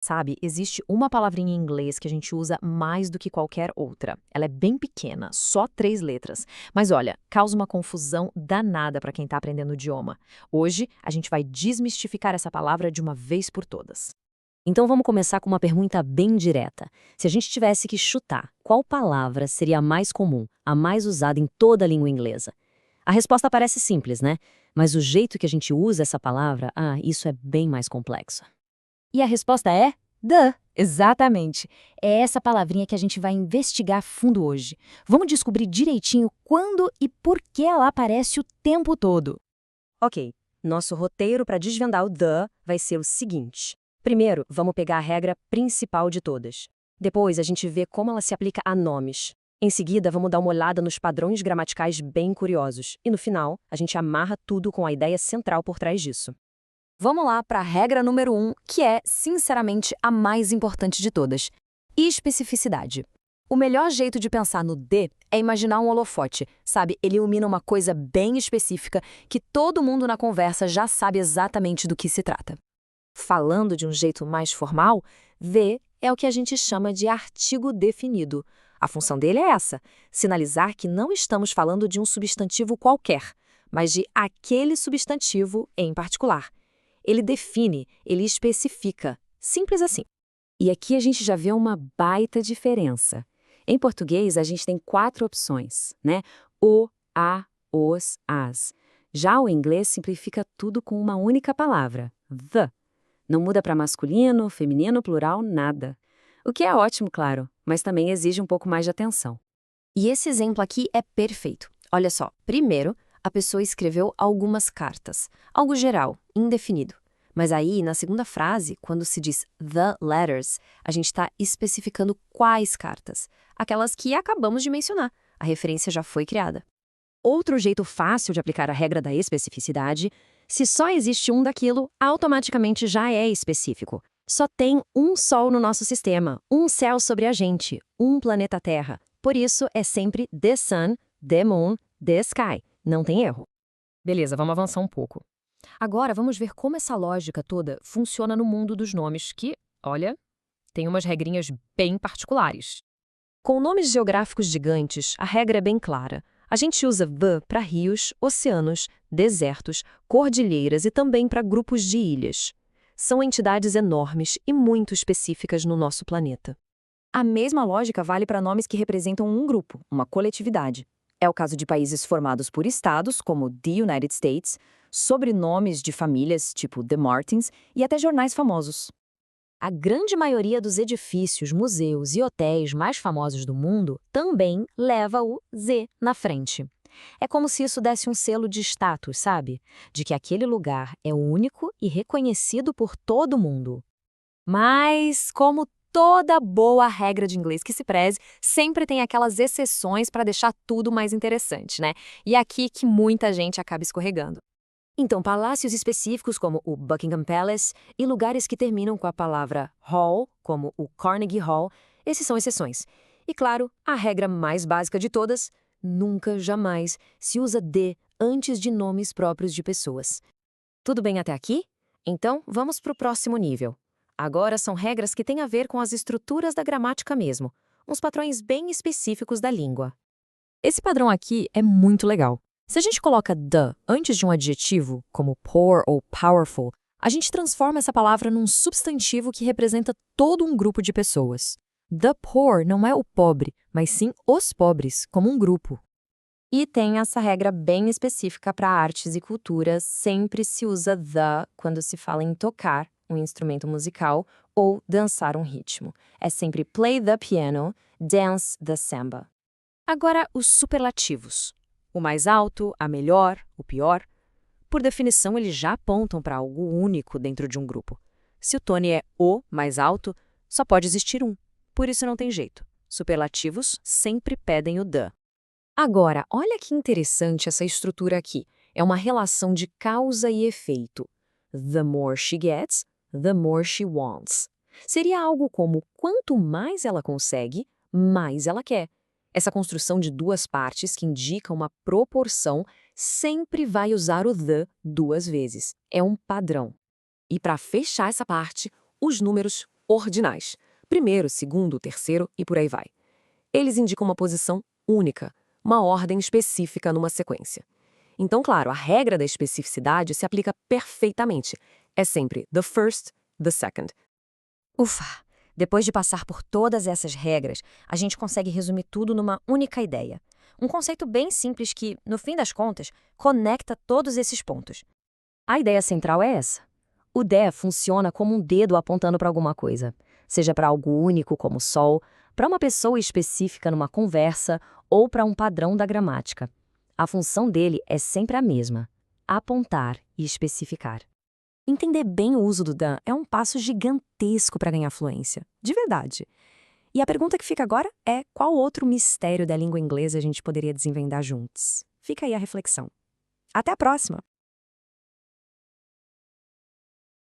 Sabe, existe uma palavrinha em inglês que a gente usa mais do que qualquer outra. Ela é bem pequena, só 3 letras. Mas olha, causa uma confusão danada para quem está aprendendo o idioma. Hoje, a gente vai desmistificar essa palavra de uma vez por todas. Então vamos começar com uma pergunta bem direta. Se a gente tivesse que chutar, qual palavra seria a mais comum, a mais usada em toda a língua inglesa? A resposta parece simples, né? Mas o jeito que a gente usa essa palavra, isso é bem mais complexo. E a resposta é the. Exatamente. É essa palavrinha que a gente vai investigar a fundo hoje. Vamos descobrir direitinho quando e por que ela aparece o tempo todo. Ok, nosso roteiro para desvendar o the vai ser o seguinte. Primeiro, vamos pegar a regra principal de todas. Depois, a gente vê como ela se aplica a nomes. Em seguida, vamos dar uma olhada nos padrões gramaticais bem curiosos. E no final, a gente amarra tudo com a ideia central por trás disso. Vamos lá para a regra número 1, que é, sinceramente, a mais importante de todas. Especificidade. O melhor jeito de pensar no de é imaginar um holofote, sabe? Ele ilumina uma coisa bem específica que todo mundo na conversa já sabe exatamente do que se trata. Falando de um jeito mais formal, the é o que a gente chama de artigo definido. A função dele é essa: sinalizar que não estamos falando de um substantivo qualquer, mas de aquele substantivo em particular. Ele define, ele especifica. Simples assim. E aqui a gente já vê uma baita diferença. Em português, a gente tem 4 opções, né? O, a, os, as. Já o inglês simplifica tudo com uma única palavra, the. Não muda para masculino, feminino, plural, nada. O que é ótimo, claro, mas também exige um pouco mais de atenção. E esse exemplo aqui é perfeito. Olha só, primeiro, a pessoa escreveu algumas cartas, algo geral, indefinido. Mas aí, na segunda frase, quando se diz the letters, a gente está especificando quais cartas. Aquelas que acabamos de mencionar. A referência já foi criada. Outro jeito fácil de aplicar a regra da especificidade: se só existe um daquilo, automaticamente já é específico. Só tem um Sol no nosso sistema, um céu sobre a gente, um planeta Terra. Por isso, é sempre the sun, the moon, the sky. Não tem erro. Beleza, vamos avançar um pouco. Agora vamos ver como essa lógica toda funciona no mundo dos nomes que, olha, tem umas regrinhas bem particulares. Com nomes geográficos gigantes, a regra é bem clara. A gente usa the para rios, oceanos, desertos, cordilheiras e também para grupos de ilhas. São entidades enormes e muito específicas no nosso planeta. A mesma lógica vale para nomes que representam um grupo, uma coletividade. É o caso de países formados por estados, como The United States, sobrenomes de famílias, tipo The Martins, e até jornais famosos. A grande maioria dos edifícios, museus e hotéis mais famosos do mundo também leva o Z na frente. É como se isso desse um selo de status, sabe? De que aquele lugar é único e reconhecido por todo mundo. Mas, como toda boa regra de inglês que se preze, sempre tem aquelas exceções para deixar tudo mais interessante, né? E é aqui que muita gente acaba escorregando. Então, palácios específicos como o Buckingham Palace e lugares que terminam com a palavra hall, como o Carnegie Hall, esses são exceções. E claro, a regra mais básica de todas: nunca, jamais se usa de antes de nomes próprios de pessoas. Tudo bem até aqui? Então, vamos para o próximo nível. Agora são regras que têm a ver com as estruturas da gramática mesmo, uns padrões bem específicos da língua. Esse padrão aqui é muito legal. Se a gente coloca the antes de um adjetivo, como poor ou powerful, a gente transforma essa palavra num substantivo que representa todo um grupo de pessoas. The poor não é o pobre, mas sim os pobres, como um grupo. E tem essa regra bem específica para artes e culturas, sempre se usa the quando se fala em tocar um instrumento musical ou dançar um ritmo. É sempre play the piano, dance the samba. Agora, os superlativos. O mais alto, a melhor, o pior. Por definição, eles já apontam para algo único dentro de um grupo. Se o Tony é o mais alto, só pode existir um. Por isso não tem jeito. Superlativos sempre pedem o the. Agora, olha que interessante essa estrutura aqui. É uma relação de causa e efeito. The more she gets, the more she wants. Seria algo como quanto mais ela consegue, mais ela quer. Essa construção de duas partes que indica uma proporção sempre vai usar o the 2 vezes. É um padrão. E para fechar essa parte, os números ordinais. Primeiro, segundo, terceiro e por aí vai. Eles indicam uma posição única, uma ordem específica numa sequência. Então, claro, a regra da especificidade se aplica perfeitamente. É sempre the first, the second. Ufa! Depois de passar por todas essas regras, a gente consegue resumir tudo numa única ideia. Um conceito bem simples que, no fim das contas, conecta todos esses pontos. A ideia central é essa. O the funciona como um dedo apontando para alguma coisa, seja para algo único como o sol, para uma pessoa específica numa conversa ou para um padrão da gramática. A função dele é sempre a mesma: apontar e especificar. Entender bem o uso do the é um passo gigantesco para ganhar fluência, de verdade. E a pergunta que fica agora é: qual outro mistério da língua inglesa a gente poderia desvendar juntos? Fica aí a reflexão. Até a próxima!